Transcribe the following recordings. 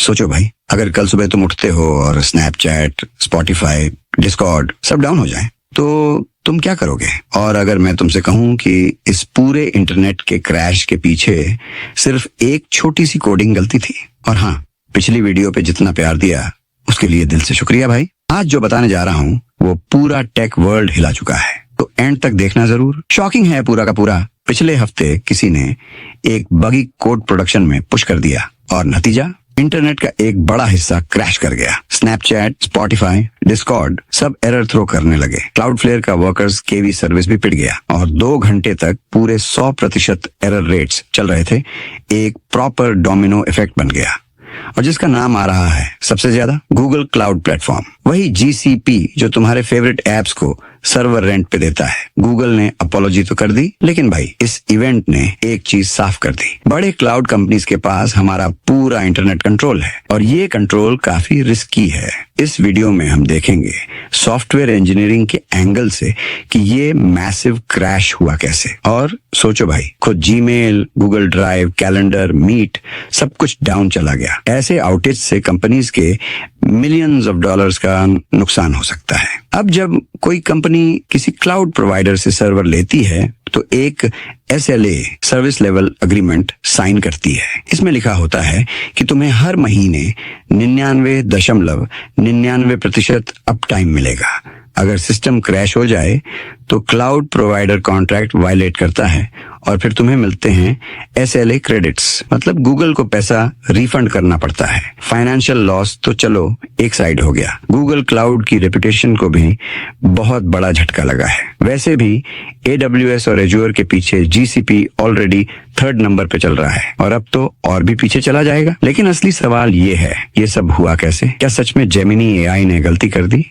सोचो भाई, अगर कल सुबह तुम उठते हो और स्नैपचैट, स्पॉटिफाई, डिस्कॉर्ड सब डाउन हो जाए तो तुम क्या करोगे? और अगर मैं तुमसे कहूं कि इस पूरे इंटरनेट के क्रैश के पीछे सिर्फ एक छोटी सी कोडिंग गलती थी। और हाँ, पिछली वीडियो पे जितना प्यार दिया उसके लिए दिल से शुक्रिया भाई। आज जो बताने जा रहा हूँ वो पूरा टेक वर्ल्ड हिला चुका है, तो एंड तक देखना जरूर। शॉकिंग है पूरा का पूरा। पिछले हफ्ते किसी ने एक बगी कोड प्रोडक्शन में पुश कर दिया और नतीजा, इंटरनेट का एक बड़ा हिस्सा क्रैश कर गया। स्नैपचैट, स्पॉटिफाई, डिस्कॉर्ड सब एरर थ्रो करने लगे। क्लाउडफ्लेयर का वर्कर्स केवी सर्विस भी पिट गया और 2 घंटे तक पूरे 100% एरर रेट्स चल रहे थे। एक प्रॉपर डोमिनो इफेक्ट बन गया और जिसका नाम आ रहा है सबसे ज्यादा, गूगल क्लाउड प्लेटफॉर्म। वही GCP जो तुम्हारे फेवरेट एप्स को सर्वर रेंट पे देता है। गूगल ने अपोलॉजी तो कर दी, लेकिन भाई इस इवेंट ने एक चीज साफ कर दी। बड़े क्लाउड कंपनीज के पास हमारा पूरा इंटरनेट कंट्रोल है और ये कंट्रोल काफी रिस्की है। इस वीडियो में हम देखेंगे सॉफ्टवेयर इंजीनियरिंग के एंगल से कि ये मैसिव क्रैश हुआ कैसे। और सोचो भाई, खुद Gmail, Google Drive, calendar, Meet सब कुछ डाउन चला गया। ऐसे आउटेज से कंपनीज के मिलियंस ऑफ डॉलर्स का नुकसान हो सकता है। अब जब कोई कंपनी किसी क्लाउड प्रोवाइडर से सर्वर लेती है तो एक SLA, service level agreement, sign करती है। इसमें लिखा होता है कि तुम्हें हर महीने 99.99% अप टाइम मिलेगा। अगर सिस्टम क्रैश हो जाए तो क्लाउड प्रोवाइडर कॉन्ट्रैक्ट वायलेट करता है और फिर तुम्हें मिलते हैं SLA क्रेडिट्स, मतलब गूगल को पैसा रिफंड करना पड़ता है। फाइनेंशियल लॉस तो चलो एक साइड हो गया, गूगल क्लाउड की रेपुटेशन को भी बहुत बड़ा झटका लगा है। वैसे भी AWS और Azure के पीछे GCP ऑलरेडी 3rd नंबर पे चल रहा है और अब तो और भी पीछे चला जाएगा। लेकिन असली सवाल ये है, ये सब हुआ कैसे? क्या सच में जेमिनी AI ने गलती कर दी?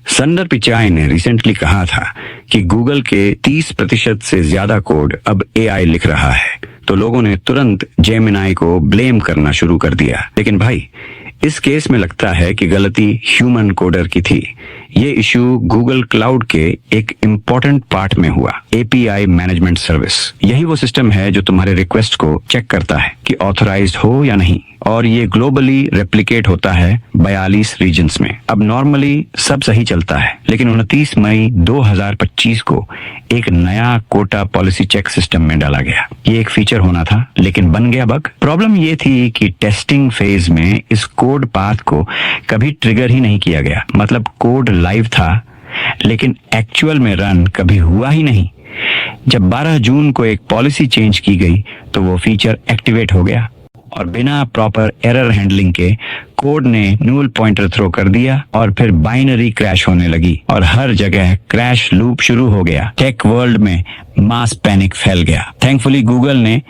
संदर पिचाई ने रिसेंटली कहा था कि गूगल के 30% से ज्यादा कोड अब AI लिख रहा है, तो लोगों ने तुरंत जेमिनी को ब्लेम करना शुरू कर दिया। लेकिन भाई, इस केस में लगता है कि गलती ह्यूमन कोडर की थी। ये इशू गूगल क्लाउड के एक इम्पोर्टेंट पार्ट में हुआ, API मैनेजमेंट सर्विस। यही वो सिस्टम है जो तुम्हारे रिक्वेस्ट को चेक करता है कि ऑथराइज्ड हो या नहीं, और ये ग्लोबली रेप्लिकेट होता है 42 रीजन्स में। अब नॉर्मली सब सही चलता है, लेकिन 29 मई 2025 को एक नया कोटा पॉलिसी चेक सिस्टम में डाला गया। ये एक फीचर होना था, लेकिन बन गया बग। प्रॉब्लम ये थी कि टेस्टिंग फेज में इस कोड पाथ को कभी ट्रिगर ही नहीं किया गया। मतलब कोड लाइव था, लेकिन एक्चुअल में रन कभी हुआ ही नहीं। जब 12 जून को एक पॉलिसी चेंज की गई तो वो फीचर एक्टिवेट हो गया और बिना प्रॉपर एरर हैंडलिंग के कोड ने न्यूल पॉइंटर थ्रो कर दिया और फिर बाइनरी क्रैश होने लगी और हर जगह क्रैश लूप शुरू हो गया। टेक वर्ल्ड में मास पैनिक फैल गया। थैंकफुली गूगल ने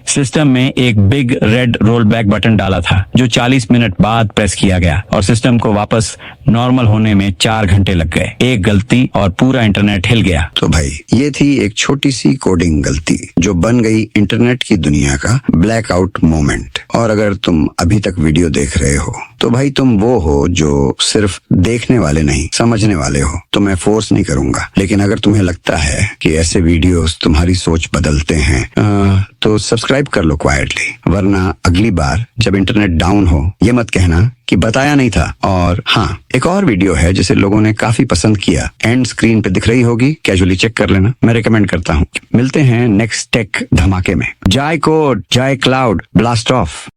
सिस्टम में एक big red roll back button डाला था जो 40 मिनट बाद प्रेस किया गया और सिस्टम को वापस नॉर्मल होने में 4 घंटे लग गए। एक गलती और पूरा इंटरनेट हिल गया। तो भाई, ये थी एक छोटी सी कोडिंग गलती जो बन गई इंटरनेट की दुनिया का ब्लैकआउट मोमेंट। और अगर तुम अभी तक वीडियो देख रहे हो तो भाई तुम वो हो जो सिर्फ देखने वाले नहीं, समझने वाले हो। तो मैं फोर्स नहीं करूंगा, लेकिन अगर तुम्हें लगता है कि ऐसे वीडियोस तुम्हारी सोच बदलते हैं तो सब्सक्राइब कर लो क्वाइटली, वरना अगली बार जब इंटरनेट डाउन हो ये मत कहना कि बताया नहीं था। और हाँ, एक और वीडियो है जिसे लोगों ने काफी पसंद किया, एंड स्क्रीन पे दिख रही होगी, कैजुअली चेक कर लेना, मैं रिकमेंड करता हूँ। मिलते हैं नेक्स्ट टेक धमाके में। जय कोड, जय क्लाउड, ब्लास्ट ऑफ।